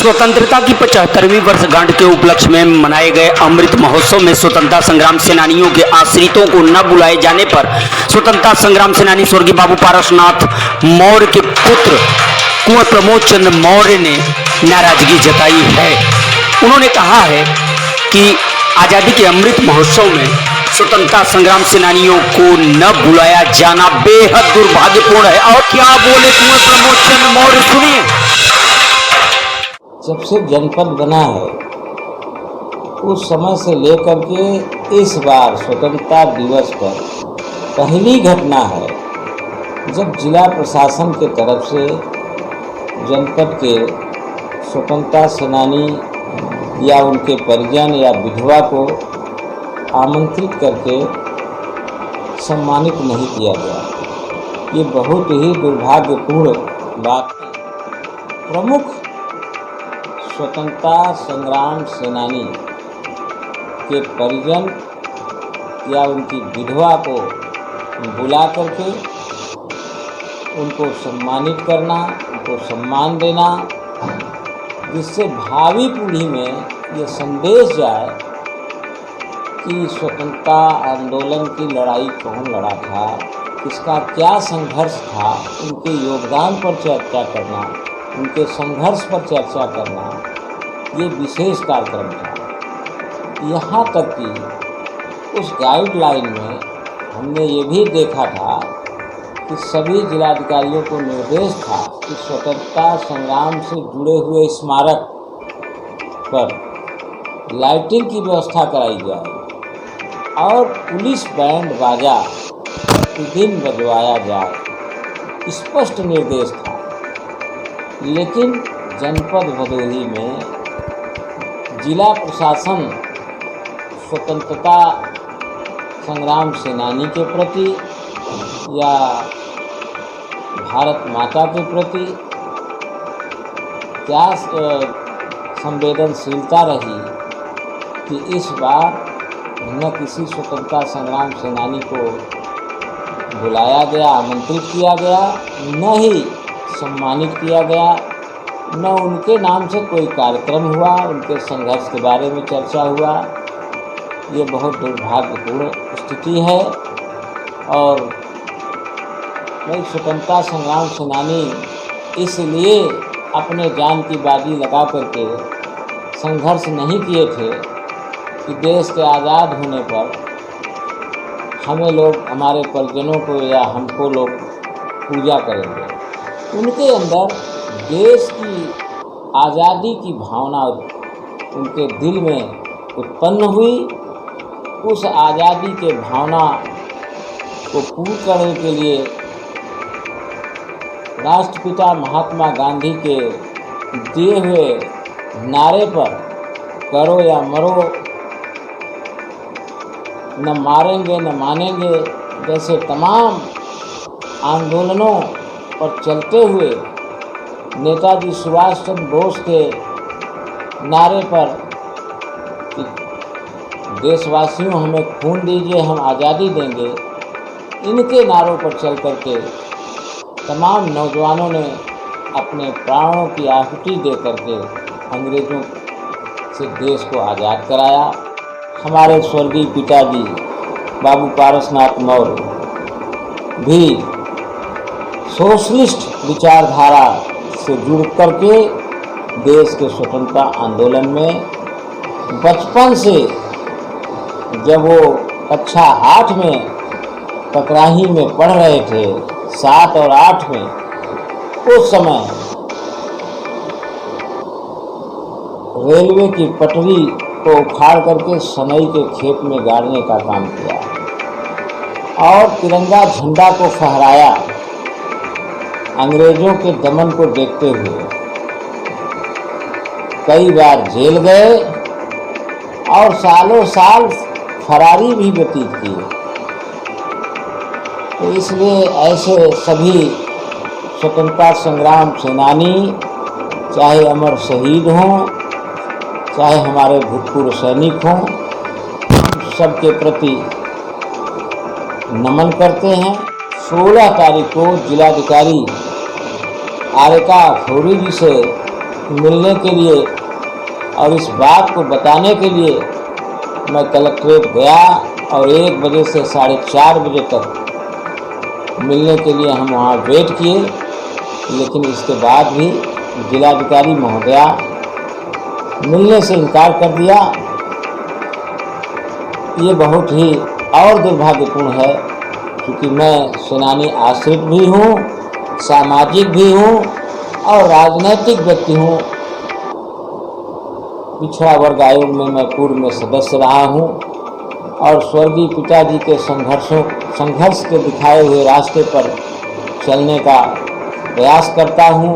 स्वतंत्रता की 75वीं वर्षगांठ के उपलक्ष्य में मनाए गए अमृत महोत्सव में स्वतंत्रता संग्राम सेनानियों के आश्रितों को न बुलाए जाने पर स्वतंत्रता संग्राम सेनानी स्वर्गीय बाबू पारसनाथ मौर्य के पुत्र कुंवर प्रमोद चंद्र मौर्य ने नाराजगी जताई है। उन्होंने कहा है कि आजादी के अमृत महोत्सव में स्वतंत्रता संग्राम सेनानियों को न बुलाया जाना बेहद दुर्भाग्यपूर्ण है। और क्या बोले कुंवर प्रमोद चंद्र मौर्य, सुनिए। जब से जनपद बना है उस समय से लेकर के इस बार स्वतंत्रता दिवस पर पहली घटना है जब जिला प्रशासन के तरफ से जनपद के स्वतंत्रता सेनानी या उनके परिजन या विधवा को आमंत्रित करके सम्मानित नहीं किया गया। ये बहुत ही दुर्भाग्यपूर्ण बात है। प्रमुख स्वतंत्रता संग्राम सेनानी के परिजन या उनकी विधवा को बुला करके उनको सम्मानित करना, उनको सम्मान देना, जिससे भावी पीढ़ी में ये संदेश जाए कि स्वतंत्रता आंदोलन की लड़ाई कौन लड़ा था, इसका क्या संघर्ष था, उनके योगदान पर चर्चा करना, उनके संघर्ष पर चर्चा करना, ये विशेष कार्यक्रम था। यहाँ तक कि उस गाइडलाइन में हमने ये भी देखा था कि सभी जिलाधिकारियों को निर्देश था कि स्वतंत्रता संग्राम से जुड़े हुए स्मारक पर लाइटिंग की व्यवस्था कराई जाए और पुलिस बैंड बाजा प्रतिदिन बजवाया जाए, स्पष्ट निर्देश था। लेकिन जनपद भदोही में जिला प्रशासन स्वतंत्रता संग्राम सेनानी के प्रति या भारत माता के प्रति क्या संवेदनशीलता रही कि इस बार न किसी स्वतंत्रता संग्राम सेनानी को बुलाया गया, आमंत्रित किया गया, न ही सम्मानित किया गया, न उनके नाम से कोई कार्यक्रम हुआ, उनके संघर्ष के बारे में चर्चा हुआ। ये बहुत दुर्भाग्यपूर्ण स्थिति है। और भाई स्वतंत्रता संग्राम सेनानी इसलिए अपने जान की बाजी लगा करके संघर्ष नहीं किए थे कि देश के आज़ाद होने पर हमें लोग, हमारे परिजनों को या हमको लोग पूजा करेंगे। उनके अंदर देश की आज़ादी की भावना उनके दिल में उत्पन्न हुई। उस आज़ादी के भावना को पूर्ण करने के लिए राष्ट्रपिता महात्मा गांधी के दिए हुए नारे पर करो या मरो, न मारेंगे न मानेंगे जैसे तमाम आंदोलनों पर चलते हुए नेताजी सुभाष चंद्र बोस के नारे पर कि देशवासियों हमें खून दीजिए हम आज़ादी देंगे, इनके नारों पर चल करके तमाम नौजवानों ने अपने प्राणों की आहुति दे करके अंग्रेज़ों से देश को आज़ाद कराया। हमारे स्वर्गीय पिताजी बाबू पारसनाथ मौर्य भी सोशलिस्ट विचारधारा से जुड़ करके देश के स्वतंत्रता आंदोलन में बचपन से, जब वो कक्षा 8 में ककराही में पढ़ रहे थे, 7 और 8 में, उस समय रेलवे की पटरी को उखाड़ करके सनई के खेत में गाड़ने का काम किया और तिरंगा झंडा को फहराया अंग्रेजों के दमन को देखते हुए। कई बार जेल गए और सालों साल फरारी भी व्यतीत किए। तो इसलिए ऐसे सभी स्वतंत्रता संग्राम सेनानी, चाहे अमर शहीद हों, चाहे हमारे भूतपूर्व सैनिक हों, सबके प्रति नमन करते हैं। 16 तारीख को जिलाधिकारी आरिका खौरी जी से मिलने के लिए और इस बात को बताने के लिए मैं कलेक्ट्रेट गया और 1 बजे से 4:30 बजे तक मिलने के लिए हम वहाँ वेट किए, लेकिन इसके बाद भी जिलाधिकारी महोदया मिलने से इनकार कर दिया। ये बहुत ही और दुर्भाग्यपूर्ण है, क्योंकि मैं सेनानी आश्रित भी हूँ, सामाजिक भी हूँ और राजनैतिक व्यक्ति हूँ। पिछड़ा वर्ग आयोग में मैं पूर्व में सदस्य रहा हूँ और स्वर्गीय पिताजी के संघर्ष के दिखाए हुए रास्ते पर चलने का प्रयास करता हूँ।